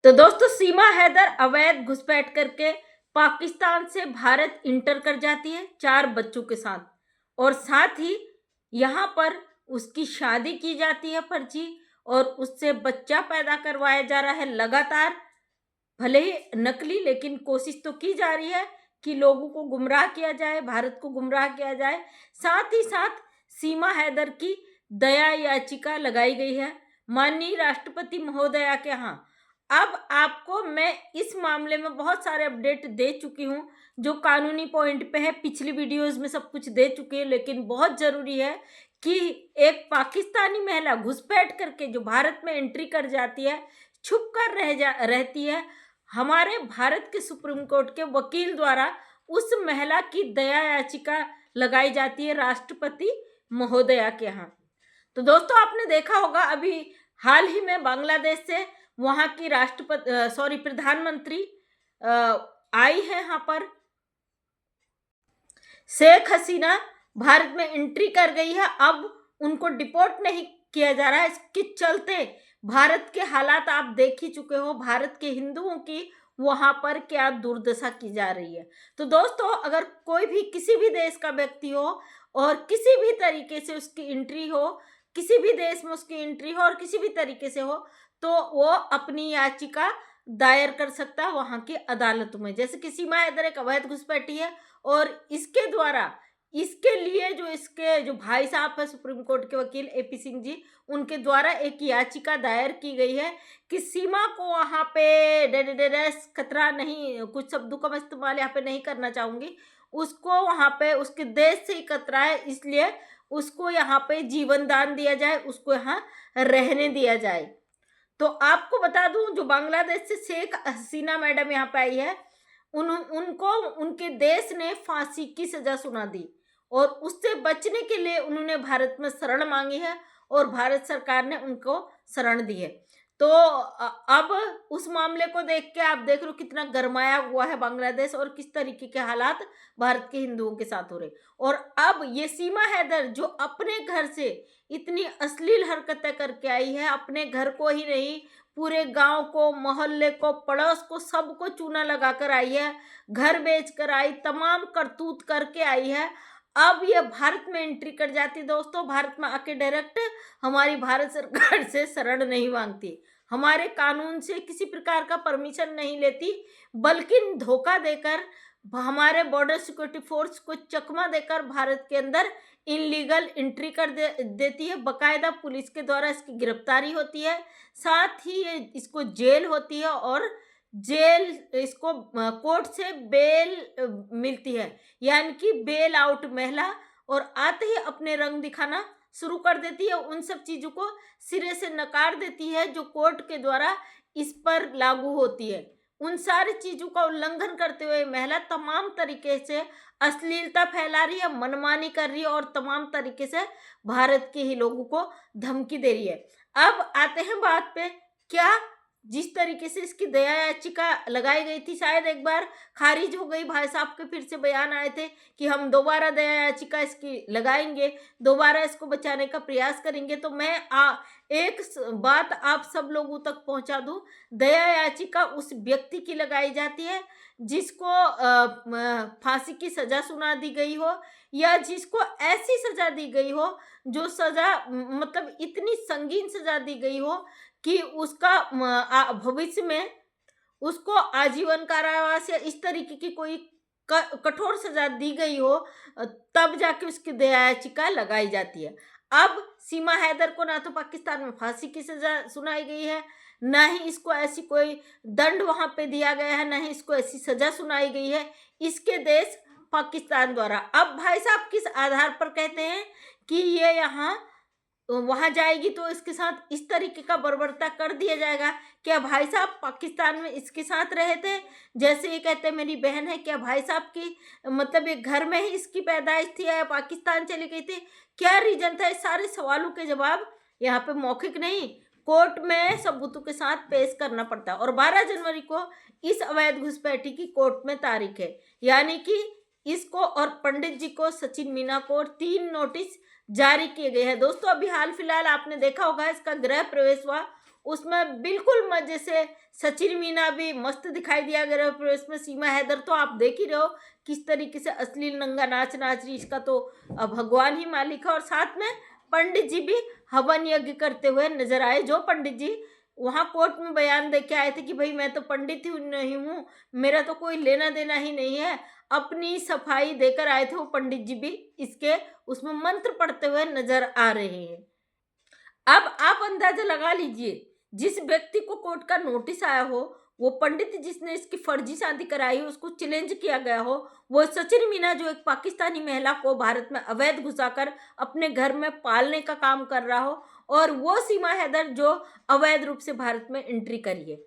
तो दोस्तों, सीमा हैदर अवैध घुसपैठ करके पाकिस्तान से भारत इंटर कर जाती है 4 बच्चों के साथ, और साथ ही यहाँ पर उसकी शादी की जाती है फर्जी, और उससे बच्चा पैदा करवाया जा रहा है लगातार। भले ही नकली, लेकिन कोशिश तो की जा रही है कि लोगों को गुमराह किया जाए, भारत को गुमराह किया जाए। साथ ही साथ सीमा हैदर की दया याचिका लगाई गई है माननीय राष्ट्रपति महोदया के यहाँ। अब आपको मैं इस मामले में बहुत सारे अपडेट दे चुकी हूँ, जो कानूनी पॉइंट पे है। पिछली वीडियोस में सब कुछ दे चुकी है, लेकिन बहुत ज़रूरी है कि एक पाकिस्तानी महिला घुसपैठ करके जो भारत में एंट्री कर जाती है, छुप कर रहती है, हमारे भारत के सुप्रीम कोर्ट के वकील द्वारा उस महिला की दया याचिका लगाई जाती है राष्ट्रपति महोदया के यहाँ। तो दोस्तों, आपने देखा होगा अभी हाल ही में बांग्लादेश से वहाँ की प्रधानमंत्री आई है यहाँ पर। शेख हसीना भारत में एंट्री कर गई है। अब उनको डिपोर्ट नहीं किया जा रहा है। इसके चलते भारत के हालात आप देख ही चुके हो, भारत के हिंदुओं की वहाँ पर क्या दुर्दशा की जा रही है। तो दोस्तों, अगर कोई भी किसी भी देश का व्यक्ति हो और किसी भी तरीके से उसकी एंट्री हो, किसी भी देश में उसकी एंट्री हो और किसी भी तरीके से हो, तो वो अपनी याचिका दायर कर सकता है वहाँ की अदालतों में। जैसे कि सीमा हैदर एक अवैध घुसपैठी है, और इसके द्वारा इसके लिए इसके जो भाई साहब है सुप्रीम कोर्ट के वकील एपी सिंह जी, उनके द्वारा एक याचिका दायर की गई है कि सीमा को वहाँ पे खतरा नहीं, कुछ शब्दों का मैं इस्तेमाल यहाँ पे नहीं करना चाहूँगी, उसको वहाँ पे उसके देश से ही खतरा है, इसलिए उसको यहाँ पे जीवन दान दिया जाए, उसको यहाँ रहने दिया जाए। तो आपको बता दूं, जो बांग्लादेश से शेख हसीना मैडम यहाँ पे आई है, उनको उनके देश ने फांसी की सजा सुना दी, और उससे बचने के लिए उन्होंने भारत में शरण मांगी है, और भारत सरकार ने उनको शरण दी है। तो अब उस मामले को देख के आप देख रहे हो कितना गरमाया हुआ है बांग्लादेश, और किस तरीके के हालात भारत के हिंदुओं के साथ हो रहे। और अब ये सीमा हैदर जो अपने घर से इतनी अश्लील हरकतें करके आई है, अपने घर को ही नहीं, पूरे गांव को, मोहल्ले को, पड़ोस को, सबको चूना लगाकर आई है, घर बेच कर आई, तमाम करतूत करके आई है। अब ये भारत में एंट्री कर जाती दोस्तों, भारत में आके डायरेक्ट हमारी भारत सरकार से शरण नहीं मांगती, हमारे कानून से किसी प्रकार का परमिशन नहीं लेती, बल्कि धोखा देकर हमारे बॉर्डर सिक्योरिटी फोर्स को चकमा देकर भारत के अंदर इनलीगल एंट्री कर देती है। बकायदा पुलिस के द्वारा इसकी गिरफ्तारी होती है, साथ ही इसको जेल होती है, और जेल इसको कोर्ट से बेल मिलती है, यानी कि बेल आउट महिला, और आते ही अपने रंग दिखाना शुरू कर देती है, उन सब चीज़ों को सिरे से नकार देती है जो कोर्ट के द्वारा इस पर लागू होती है। उन सारी चीज़ों का उल्लंघन करते हुए महिला तमाम तरीके से अश्लीलता फैला रही है, मनमानी कर रही है, और तमाम तरीके से भारत के ही लोगों को धमकी दे रही है। अब आते हैं बात पे, क्या जिस तरीके से इसकी दया याचिका लगाई गई थी, शायद एक बार खारिज हो गई, भाई साहब के फिर से बयान आए थे कि हम दोबारा दया याचिका इसकी लगाएंगे, दोबारा इसको बचाने का प्रयास करेंगे। तो मैं एक बात आप सब लोगों तक पहुंचा दूं, दया याचिका उस व्यक्ति की लगाई जाती है जिसको फांसी की सजा सुना दी गई हो, या जिसको ऐसी सजा दी गई हो, जो सजा मतलब इतनी संगीन सजा दी गई हो कि उसका भविष्य में उसको आजीवन कारावास या इस तरीके की कोई कठोर सजा दी गई हो, तब जाके उसकी दया याचिका लगाई जाती है। अब सीमा हैदर को ना तो पाकिस्तान में फांसी की सजा सुनाई गई है, ना ही इसको ऐसी कोई दंड वहां पे दिया गया है, ना ही इसको ऐसी सजा सुनाई गई है इसके देश पाकिस्तान द्वारा। अब भाई साहब किस आधार पर कहते हैं कि ये यहाँ वहां जाएगी तो इसके साथ इस तरीके का बर्बरता कर दिया जाएगा? क्या भाई साहब पाकिस्तान में इसके साथ रहे थे? जैसे ये कहते हैं मेरी बहन है, क्या भाई साहब की मतलब ये घर में ही इसकी पैदाइश थी या पाकिस्तान चली गई थी? क्या रीजन था? इस सारे सवालों के जवाब यहाँ पे मौखिक नहीं, कोर्ट में सबूतों के साथ पेश करना पड़ता है। और 12 जनवरी को इस अवैध घुसपैठी की कोर्ट में तारीख है, यानी कि इसको और पंडित जी को, सचिन मीना को 3 नोटिस जारी किए गए हैं। दोस्तों, अभी हाल फिलहाल आपने देखा होगा इसका गृह प्रवेश हुआ, उसमें बिल्कुल मजे से सचिन मीना भी मस्त दिखाई दिया गया, फिर इसमें सीमा हैदर तो आप देख ही रहे हो किस तरीके से अश्लील नंगा नाच नाच रही, इसका तो भगवान ही मालिक है। और साथ में पंडित जी भी हवन यज्ञ करते हुए नजर आए, जो पंडित जी वहां कोर्ट में बयान दे के आए थे कि भाई मैं तो पंडित ही नहीं हूँ, मेरा तो कोई लेना देना ही नहीं है, अपनी सफाई देकर आए थे वो पंडित जी भी इसके उसमें मंत्र पढ़ते हुए नजर आ रहे हैं। अब आप अंदाजा लगा लीजिए, जिस व्यक्ति को कोर्ट का नोटिस आया हो, वो पंडित जिसने इसकी फर्जी शादी कराई हो, उसको चैलेंज किया गया हो, वो सचिन मीना जो एक पाकिस्तानी महिला को भारत में अवैध घुसाकर अपने घर में पालने का काम कर रहा हो, और वो सीमा हैदर जो अवैध रूप से भारत में एंट्री करी है।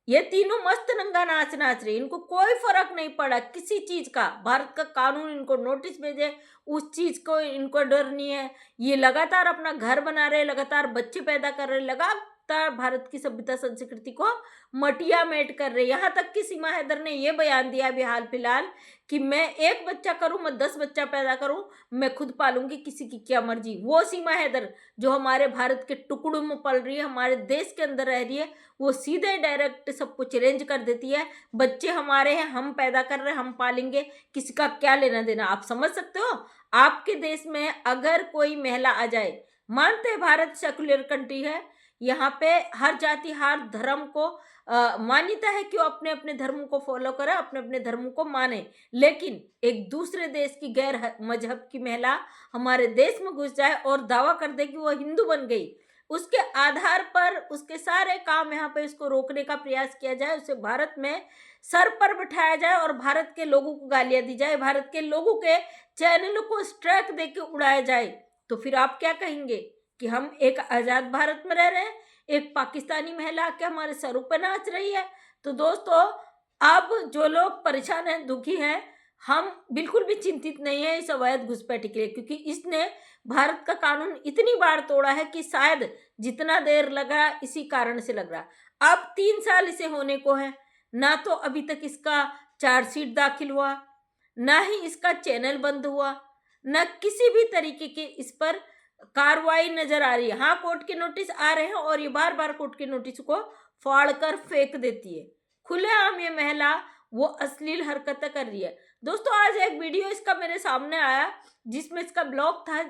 ये तीनों मस्त नंगा नाच नाच रहे, इनको कोई फर्क नहीं पड़ा किसी चीज का, भारत का कानून इनको नोटिस भेजे उस चीज को इनको डर नहीं है। ये लगातार अपना घर बना रहे, लगातार बच्चे पैदा कर रहे, लगातार भारत की सभ्यता संस्कृति को मटिया मेट कर रहे। यहाँ तक कि सीमा हैदर ने ये बयान दिया अभी हाल फिलहाल कि मैं 1 बच्चा करूं, मैं 10 बच्चा पैदा करूं, मैं खुद पालूंगी, किसी की क्या मर्जी। वो सीमा हैदर जो हमारे भारत के टुकड़ों में पल रही है, हमारे देश के अंदर रह रही है, वो सीधे डायरेक्ट सबको चैलेंज कर देती है, बच्चे हमारे हैं, हम पैदा कर रहे हैं, हम पालेंगे, किसी का क्या लेना देना। आप समझ सकते हो, आपके देश में अगर कोई महिला आ जाए, मानते हैं भारत सेकुलर कंट्री है, यहाँ पे हर जाति हर धर्म को मान्यता है कि वो अपने अपने धर्म को फॉलो करे, अपने अपने धर्म को माने, लेकिन एक दूसरे देश की गैर मजहब की महिला हमारे देश में घुस जाए और दावा कर दे कि वो हिंदू बन गई, उसके आधार पर उसके सारे काम यहाँ पे इसको रोकने का प्रयास किया जाए, उसे भारत में सर पर बिठाया जाए और भारत के लोगों को गालियां दी जाए, भारत के लोगों के चैनलों को स्ट्राइक देके उड़ाया जाए, तो फिर आप क्या कहेंगे कि हम एक आज़ाद भारत में रह रहे हैं, एक पाकिस्तानी महिला आके हमारे सरों पर नाच रही है। तो दोस्तों, अब जो लोग परेशान हैं, दुखी हैं, हम बिल्कुल भी चिंतित नहीं है इस अवैध घुसपैठी के लिए, क्योंकि इसने भारत का कानून इतनी बार तोड़ा है कि शायद जितना देर लगा इसी कारण से लग रहा। अब 3 साल इसे होने को है, ना तो अभी तक इसका चार्जशीट दाखिल हुआ, ना ही इसका चैनल बंद हुआ, ना किसी भी तरीके की इस पर कार्रवाई नजर आ रही है। हाँ, कोर्ट के नोटिस आ रहे हैं और ये बार बार कोर्ट के नोटिस को फाड़ कर फेंक देती है। खुलेआम ये महिला वो अश्लील हरकतें कर रही है। दोस्तों, आज एक वीडियो इसका मेरे सामने आया जिसमें इसका ब्लॉग था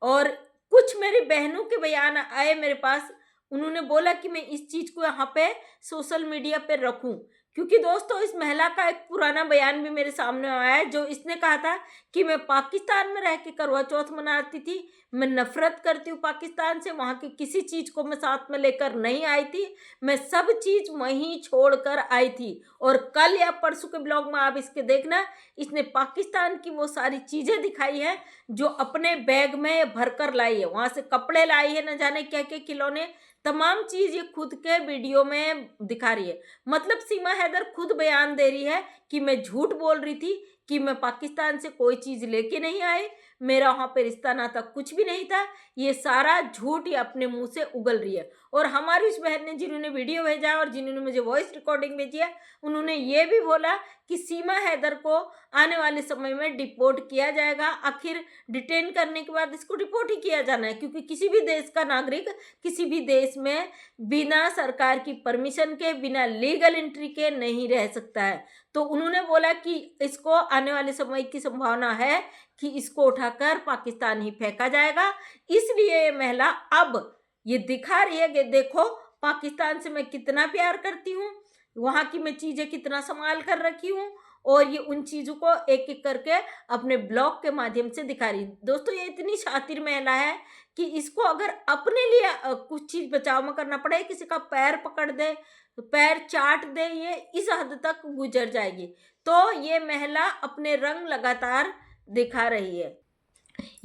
और कुछ मेरी बहनों के बयान आए मेरे पास, उन्होंने बोला कि मैं इस चीज़ को यहाँ पे सोशल मीडिया पे रखूं, क्योंकि दोस्तों इस महिला का एक पुराना बयान भी मेरे सामने आया है, जो इसने कहा था कि मैं पाकिस्तान में रह के करवा चौथ मनाती थी, मैं नफरत करती हूँ पाकिस्तान से, वहाँ की किसी चीज़ को मैं साथ में लेकर नहीं आई थी, मैं सब चीज़ वहीं छोड़ कर आई थी। और कल या परसों के ब्लॉग में आप इसके देखना, इसने पाकिस्तान की वो सारी चीज़ें दिखाई हैं जो अपने बैग में भर कर लाई है, वहाँ से कपड़े लाई है, न जाने क्या क्या खिलौने, तमाम चीज़ ये खुद के वीडियो में दिखा रही है। मतलब सीमा हैदर खुद बयान दे रही है कि मैं झूठ बोल रही थी कि मैं पाकिस्तान से कोई चीज़ लेके नहीं आई, मेरा वहाँ पे रिश्ता नाता कुछ भी नहीं था, ये सारा झूठ ये अपने मुंह से उगल रही है। और हमारी उस बहन ने जिन्होंने वीडियो भेजा और जिन्होंने मुझे वॉइस रिकॉर्डिंग भेजी है, उन्होंने ये भी बोला कि सीमा हैदर को आने वाले समय में डिपोर्ट किया जाएगा। आखिर डिटेन करने के बाद इसको डिपोर्ट ही किया जाना है, क्योंकि किसी भी देश का नागरिक किसी भी देश में बिना सरकार की परमिशन के, बिना लीगल एंट्री के नहीं रह सकता है। तो उन्होंने बोला कि इसको आने वाले समय की संभावना है कि इसको उठाकर पाकिस्तान ही फेंका जाएगा। इसलिए ये महिला अब ये दिखा रही है कि देखो पाकिस्तान से मैं कितना प्यार करती हूँ, वहाँ की मैं चीज़ें कितना संभाल कर रखी हूँ, और ये उन चीज़ों को एक एक करके अपने ब्लॉग के माध्यम से दिखा रही। दोस्तों, ये इतनी शातिर महिला है कि इसको अगर अपने लिए कुछ चीज़ बचाव में करना पड़े, किसी का पैर पकड़ दे, पैर चाट दे, ये इस हद तक गुजर जाएगी। तो ये महिला अपने रंग लगातार दिखा रही है।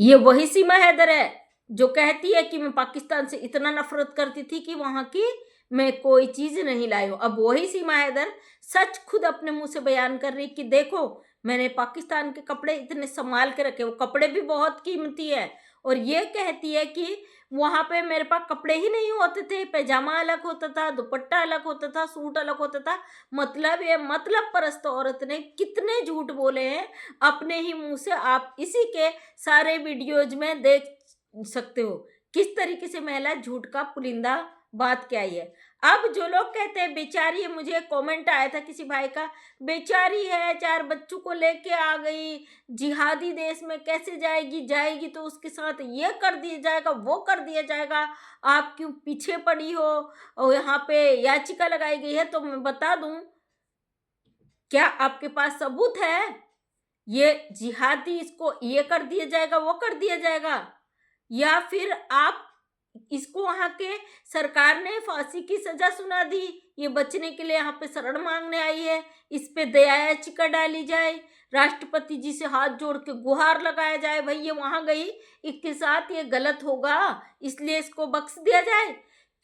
ये वही सीमा हैदर है जो कहती है कि मैं पाकिस्तान से इतना नफरत करती थी कि वहाँ की मैं कोई चीज़ नहीं लाई हूँ। अब वही सीमा हैदर सच खुद अपने मुंह से बयान कर रही कि देखो मैंने पाकिस्तान के कपड़े इतने संभाल के रखे, वो कपड़े भी बहुत कीमती है, और ये कहती है कि वहाँ पे मेरे पास कपड़े ही नहीं होते थे, पैजामा अलग होता था, दुपट्टा अलग होता था, सूट अलग होता था। मतलब ये मतलब परस्त औरत ने कितने झूठ बोले हैं अपने ही मुंह से, आप इसी के सारे वीडियोज में देख सकते हो किस तरीके से महिला झूठ का पुलिंदा बात क्या ही है। अब जो लोग कहते हैं बेचारी है, मुझे कमेंट आया था किसी भाई का, बेचारी है 4 बच्चों को लेके आ गई, जिहादी देश में कैसे जाएगी तो उसके साथ ये कर दिया जाएगा, वो कर दिया जाएगा, आप क्यों पीछे पड़ी हो, और यहाँ पे याचिका लगाई गई है। तो मैं बता दूं, क्या आपके पास सबूत है? ये जिहादी, इसको ये कर दिया जाएगा, वो कर दिया जाएगा, या फिर आप इसको वहां के सरकार ने फांसी की सजा सुना दी, ये बचने के लिए यहाँ पे शरण मांगने आई है, इस पे दया याचिका डाली जाए, राष्ट्रपति जी से हाथ जोड़ के गुहार लगाया जाए, भाई ये वहां गई, इसके साथ ये गलत होगा, इसलिए इसको बख्श दिया जाए।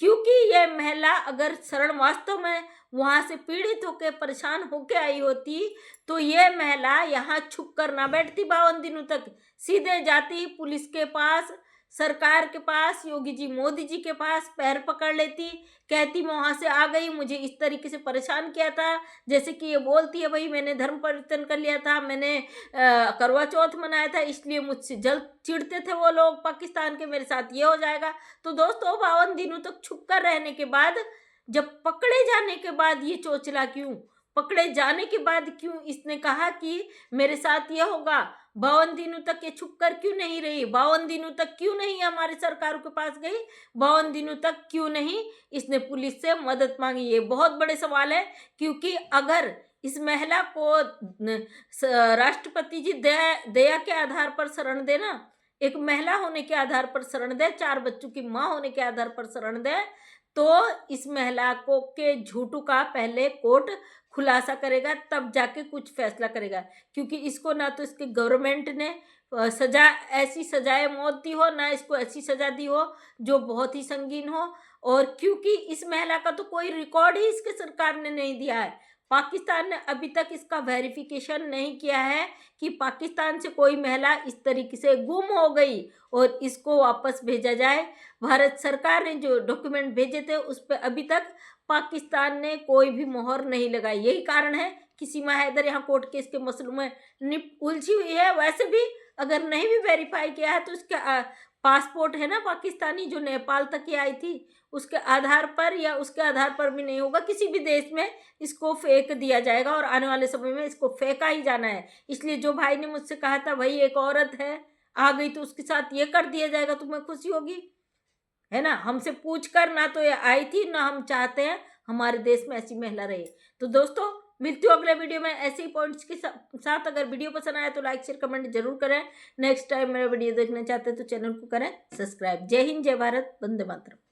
क्योंकि ये महिला अगर शरण वास्तव में वहां से पीड़ित होकर परेशान होके आई होती, तो ये महिला यहाँ छुप कर ना बैठती 52 दिनों तक, सीधे जाती पुलिस के पास, सरकार के पास, योगी जी मोदी जी के पास पैर पकड़ लेती, कहती मैं वहां से आ गई, मुझे इस तरीके से परेशान किया था, जैसे कि ये बोलती है भाई मैंने धर्म परिवर्तन कर लिया था, मैंने करवा चौथ मनाया था, इसलिए मुझसे जल्द चिढ़ते थे वो लोग पाकिस्तान के, मेरे साथ ये हो जाएगा। तो दोस्तों 52 दिनों तक छुप कर रहने के बाद, जब पकड़े जाने के बाद ये चोचला क्यों, पकड़े जाने के बाद क्यों इसने कहा कि मेरे साथ ये होगा, 52 दिनों तक ये छुप कर क्यों नहीं रही, 52 दिनों तक क्यों नहीं हमारे सरकारों के पास गई, 52 दिनों तक क्यों नहीं इसने पुलिस से मदद मांगी, ये बहुत बड़े सवाल है। क्योंकि अगर इस महिला को राष्ट्रपति जी दया के आधार पर शरण देना, एक महिला होने के आधार पर शरण दे, 4 बच्चों की माँ होने के आधार पर शरण दे, तो इस महिला को के झूठों का पहले कोर्ट खुलासा करेगा, तब जाके कुछ फैसला करेगा। क्योंकि इसको ना तो इसके गवर्नमेंट ने सजा, ऐसी सजाए मौत दी हो, ना इसको ऐसी सजा दी हो जो बहुत ही संगीन हो। और क्योंकि इस महिला का तो कोई रिकॉर्ड ही इसके सरकार ने नहीं दिया है, पाकिस्तान ने अभी तक इसका वेरिफिकेशन नहीं किया है कि पाकिस्तान से कोई महिला इस तरीके से गुम हो गई और इसको वापस भेजा जाए। भारत सरकार ने जो डॉक्यूमेंट भेजे थे उस पर अभी तक पाकिस्तान ने कोई भी मोहर नहीं लगाई। यही कारण है कि सीमा हैदर यहाँ कोर्ट केस के मसलों में उलझी हुई है। वैसे भी अगर नहीं भी वेरीफाई किया है तो उसका पासपोर्ट है ना पाकिस्तानी, जो नेपाल तक ही आई थी, उसके आधार पर या उसके आधार पर भी नहीं होगा, किसी भी देश में इसको फेंक दिया जाएगा और आने वाले समय में इसको फेंका ही जाना है। इसलिए जो भाई ने मुझसे कहा था भाई एक औरत है आ गई तो उसके साथ ये कर दिया जाएगा, तुम्हें खुशी होगी, है ना, हमसे पूछ कर ना तो ये आई थी, ना हम चाहते हैं हमारे देश में ऐसी महिला रहे। तो दोस्तों मिलती हूँ अगले वीडियो में ऐसे ही पॉइंट्स के साथ। अगर वीडियो पसंद आया तो लाइक शेयर कमेंट जरूर करें। नेक्स्ट टाइम मेरा वीडियो देखना चाहते हैं तो चैनल को करें सब्सक्राइब। जय हिंद, जय भारत, वंदे मातरम।